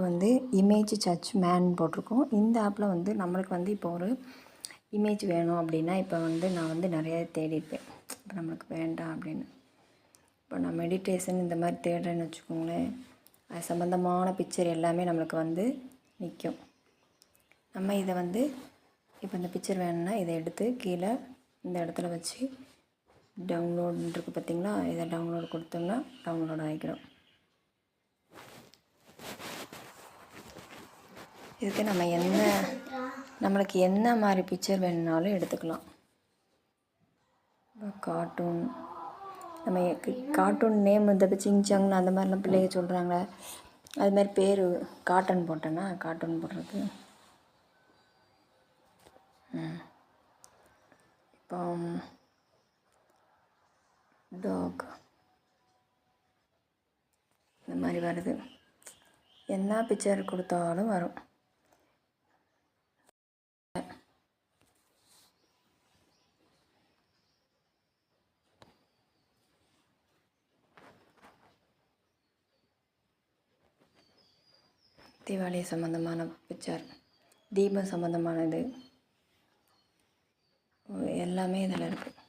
வந்து image search man போட்டிருக்கோம். இந்த ஆப்பில் வந்து நம்மளுக்கு வந்து இப்போ ஒரு இமேஜ் வேணும் அப்படின்னா இப்போ வந்து நான் வந்து நிறையா தேடிப்பேன். இப்போ நம்மளுக்கு வேண்டாம் அப்படின்னு இப்போ நான் மெடிடேஷன் இந்த மாதிரி தேடுறேன்னு வச்சுக்கோங்களேன், அது சம்மந்தமான பிக்சர் எல்லாமே நம்மளுக்கு வந்து நிற்கும். நம்ம இதை வந்து இப்போ இந்த பிக்சர் வேணும்னா இதை எடுத்து கீழே இந்த இடத்துல வச்சு டவுன்லோட் இருக்குது பார்த்திங்களா, இதை டவுன்லோட் கொடுத்தோம்னா டவுன்லோட் ஆகிக்கிறோம். இதுக்கு நம்மளுக்கு என்ன மாதிரி பிக்சர் வேணுனாலும் எடுத்துக்கலாம். கார்ட்டூன் நம்ம கார்ட்டூன் நேம் இந்த சிங்சாங்னு அந்த மாதிரிலாம் பிள்ளைங்க சொல்கிறாங்க, அது மாதிரி பேர் கார்ட்டூன் போட்டேன்னா கார்ட்டூன் போடுறது. இப்போ டாக் இந்த மாதிரி வருது, என்ன பிக்சர் கொடுத்தாலும் வரும். தீபாவளி சம்மந்தமான பிக்சர், தீபம் சம்மந்தமானது எல்லாமே இதில் இருக்குது.